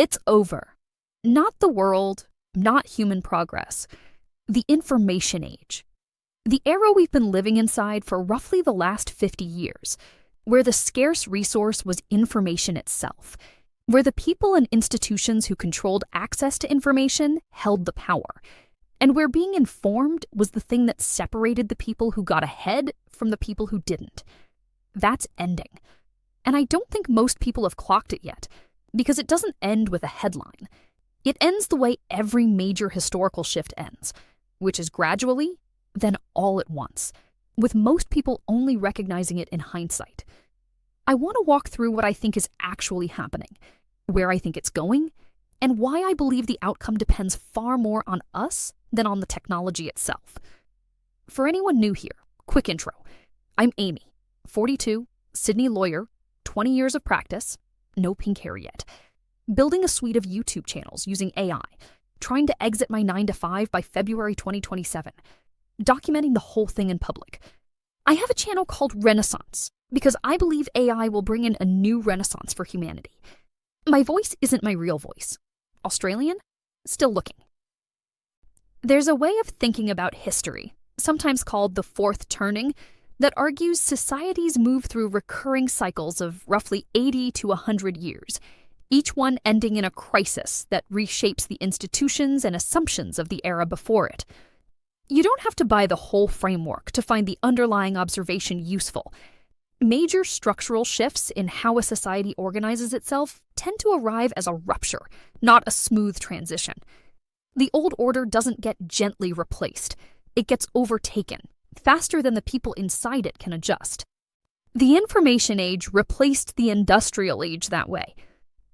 It's over. Not the world, not human progress. The information age. The era we've been living inside for roughly the last 50 years, where the scarce resource was information itself, where the people and institutions who controlled access to information held the power, and where being informed was the thing that separated the people who got ahead from the people who didn't. That's ending. And I don't think most people have clocked it yet, because it doesn't end with a headline. It ends the way every major historical shift ends, which is gradually, then all at once, with most people only recognizing it in hindsight. I want to walk through what I think is actually happening, where I think it's going, and why I believe the outcome depends far more on us than on the technology itself. For anyone new here, quick intro. I'm Aimee, 42, Sydney lawyer, 20 years of practice, no pink hair yet, building a suite of YouTube channels using AI, trying to exit my 9-to-5 by February 2027, documenting the whole thing in public. I have a channel called Renaissance because I believe AI will bring in a new renaissance for humanity. My voice isn't my real voice. Australian? Still looking. There's a way of thinking about history, sometimes called the fourth turning, that argues societies move through recurring cycles of roughly 80 to 100 years, each one ending in a crisis that reshapes the institutions and assumptions of the era before it. You don't have to buy the whole framework to find the underlying observation useful. Major structural shifts in how a society organizes itself tend to arrive as a rupture, not a smooth transition. The old order doesn't get gently replaced. It gets overtaken, faster than the people inside it can adjust. The information age replaced the industrial age that way.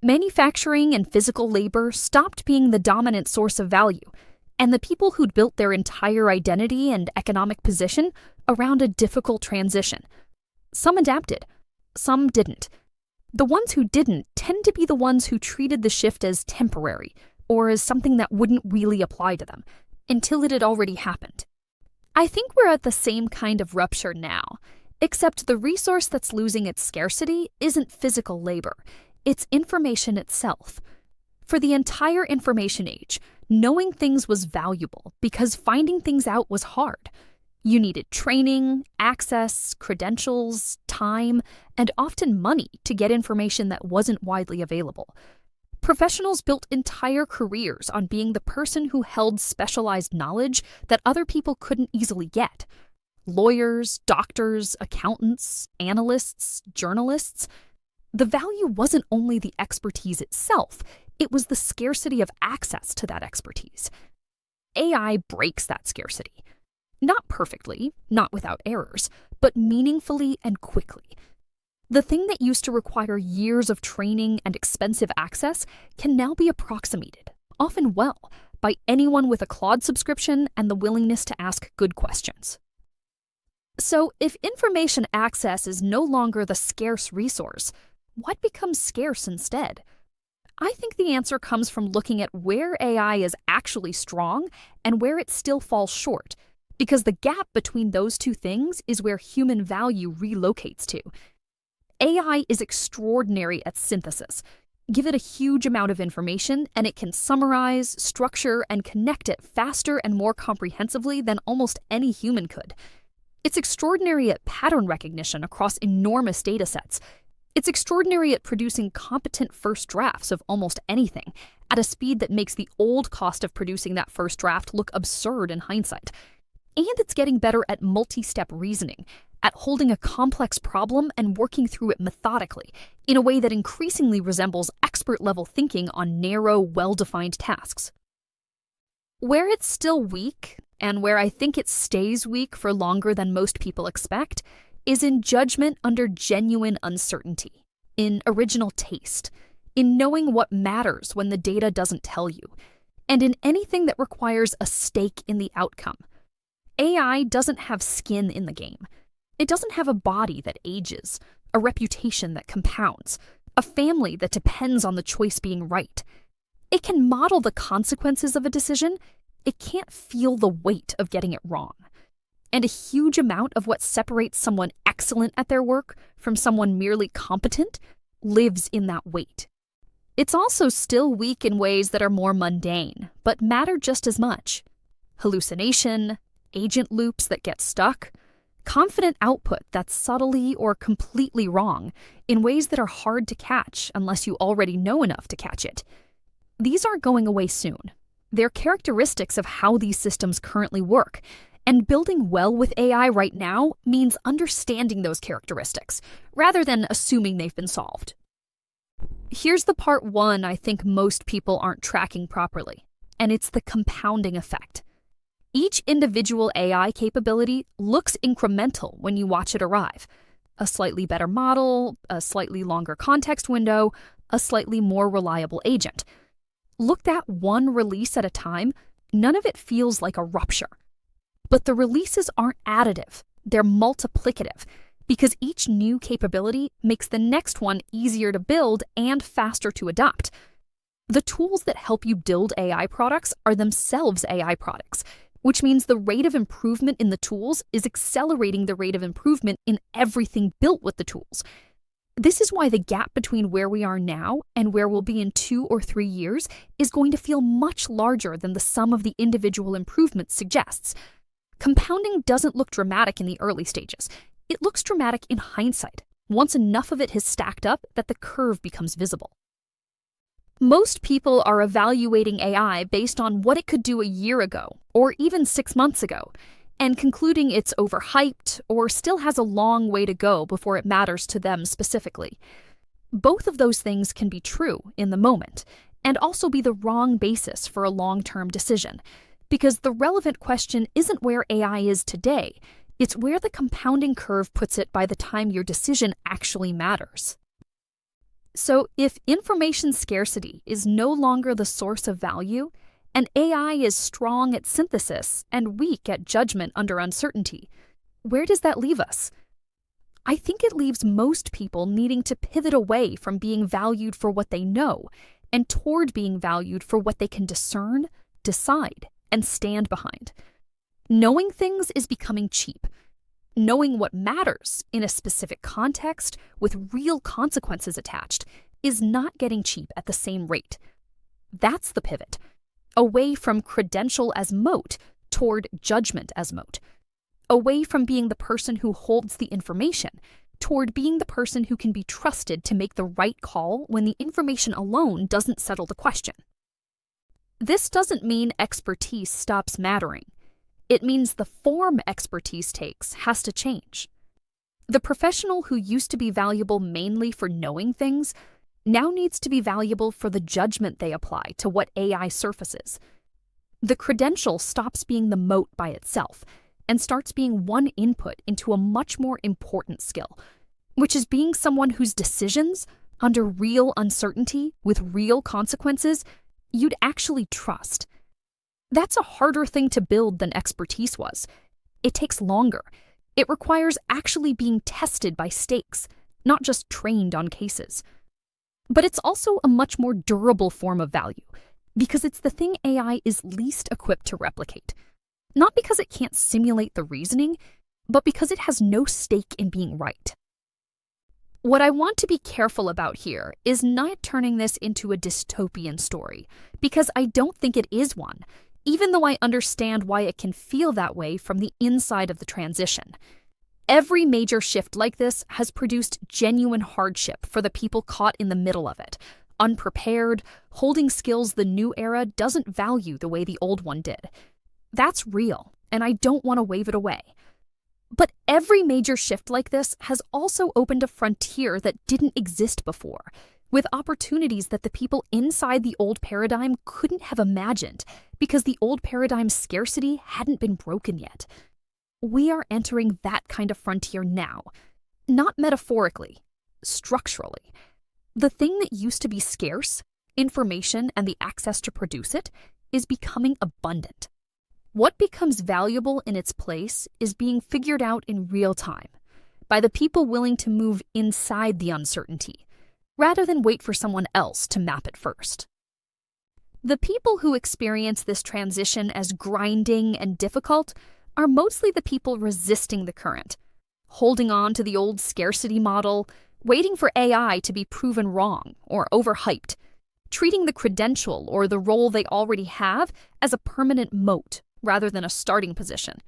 Manufacturing and physical labor stopped being the dominant source of value, and the people who'd built their entire identity and economic position around a difficult transition. Some adapted, some didn't. The ones who didn't tend to be the ones who treated the shift as temporary, or as something that wouldn't really apply to them, until it had already happened. I think we're at the same kind of rupture now, except the resource that's losing its scarcity isn't physical labor, it's information itself. For the entire information age, knowing things was valuable because finding things out was hard. You needed training, access, credentials, time, and often money to get information that wasn't widely available. Professionals built entire careers on being the person who held specialized knowledge that other people couldn't easily get. Lawyers, doctors, accountants, analysts, journalists. The value wasn't only the expertise itself, it was the scarcity of access to that expertise. AI breaks that scarcity. Not perfectly, not without errors, but meaningfully and quickly. The thing that used to require years of training and expensive access can now be approximated, often well, by anyone with a Claude subscription and the willingness to ask good questions. So, if information access is no longer the scarce resource, what becomes scarce instead? I think the answer comes from looking at where AI is actually strong and where it still falls short, because the gap between those two things is where human value relocates to. AI is extraordinary at synthesis. Give it a huge amount of information, and it can summarize, structure, and connect it faster and more comprehensively than almost any human could. It's extraordinary at pattern recognition across enormous datasets. It's extraordinary at producing competent first drafts of almost anything, at a speed that makes the old cost of producing that first draft look absurd in hindsight. And it's getting better at multi-step reasoning, at holding a complex problem and working through it methodically, in a way that increasingly resembles expert-level thinking on narrow, well-defined tasks. Where it's still weak, and where I think it stays weak for longer than most people expect, is in judgment under genuine uncertainty, in original taste, in knowing what matters when the data doesn't tell you, and in anything that requires a stake in the outcome. AI doesn't have skin in the game. It doesn't have a body that ages, a reputation that compounds, a family that depends on the choice being right. It can model the consequences of a decision. It can't feel the weight of getting it wrong. And a huge amount of what separates someone excellent at their work from someone merely competent lives in that weight. It's also still weak in ways that are more mundane, but matter just as much. Hallucination, agent loops that get stuck, confident output that's subtly or completely wrong in ways that are hard to catch unless you already know enough to catch it. These aren't going away soon. They're characteristics of how these systems currently work, and building well with AI right now means understanding those characteristics, rather than assuming they've been solved. Here's the part one I think most people aren't tracking properly, and it's the compounding effect. Each individual AI capability looks incremental when you watch it arrive. A slightly better model, a slightly longer context window, a slightly more reliable agent. Looked at one release at a time, none of it feels like a rupture. But the releases aren't additive, they're multiplicative, because each new capability makes the next one easier to build and faster to adopt. The tools that help you build AI products are themselves AI products, which means the rate of improvement in the tools is accelerating the rate of improvement in everything built with the tools. This is why the gap between where we are now and where we'll be in 2 or 3 years is going to feel much larger than the sum of the individual improvements suggests. Compounding doesn't look dramatic in the early stages. It looks dramatic in hindsight, once enough of it has stacked up that the curve becomes visible. Most people are evaluating AI based on what it could do a year ago, or even 6 months ago, and concluding it's overhyped or still has a long way to go before it matters to them specifically. Both of those things can be true in the moment, and also be the wrong basis for a long-term decision, because the relevant question isn't where AI is today, it's where the compounding curve puts it by the time your decision actually matters. So if information scarcity is no longer the source of value, and AI is strong at synthesis and weak at judgment under uncertainty, where does that leave us? I think it leaves most people needing to pivot away from being valued for what they know and toward being valued for what they can discern, decide, and stand behind. Knowing things is becoming cheap. Knowing what matters in a specific context with real consequences attached is not getting cheap at the same rate. That's the pivot. Away from credential as moat toward judgment as moat. Away from being the person who holds the information toward being the person who can be trusted to make the right call when the information alone doesn't settle the question. This doesn't mean expertise stops mattering. It means the form expertise takes has to change. The professional who used to be valuable mainly for knowing things now needs to be valuable for the judgment they apply to what AI surfaces. The credential stops being the moat by itself and starts being one input into a much more important skill, which is being someone whose decisions, under real uncertainty with real consequences, you'd actually trust. That's a harder thing to build than expertise was. It takes longer. It requires actually being tested by stakes, not just trained on cases. But it's also a much more durable form of value, because it's the thing AI is least equipped to replicate. Not because it can't simulate the reasoning, but because it has no stake in being right. What I want to be careful about here is not turning this into a dystopian story, because I don't think it is one, even though I understand why it can feel that way from the inside of the transition. Every major shift like this has produced genuine hardship for the people caught in the middle of it, unprepared, holding skills the new era doesn't value the way the old one did. That's real, and I don't want to wave it away. But every major shift like this has also opened a frontier that didn't exist before, with opportunities that the people inside the old paradigm couldn't have imagined because the old paradigm's scarcity hadn't been broken yet. We are entering that kind of frontier now, not metaphorically, structurally. The thing that used to be scarce, information and the access to produce it, is becoming abundant. What becomes valuable in its place is being figured out in real time by the people willing to move inside the uncertainty, rather than wait for someone else to map it first. The people who experience this transition as grinding and difficult are mostly the people resisting the current, holding on to the old scarcity model, waiting for AI to be proven wrong or overhyped, treating the credential or the role they already have as a permanent moat rather than a starting position.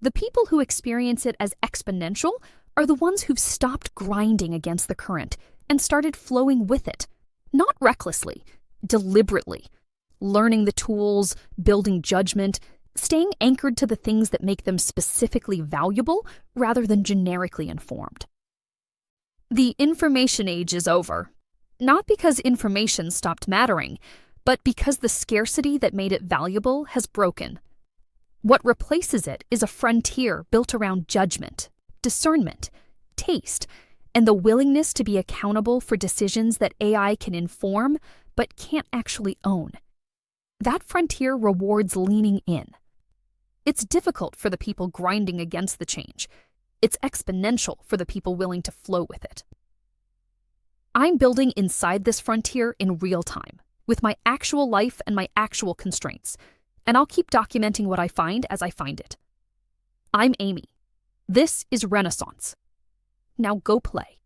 The people who experience it as exponential are the ones who've stopped grinding against the current and started flowing with it, not recklessly, deliberately, learning the tools, building judgment, staying anchored to the things that make them specifically valuable rather than generically informed. The information age is over, not because information stopped mattering, but because the scarcity that made it valuable has broken. What replaces it is a frontier built around judgment, discernment, taste, and the willingness to be accountable for decisions that AI can inform but can't actually own. That frontier rewards leaning in. It's difficult for the people grinding against the change. It's exponential for the people willing to flow with it. I'm building inside this frontier in real time, with my actual life and my actual constraints, and I'll keep documenting what I find as I find it. I'm Aimee. This is Renaissance. Now go play.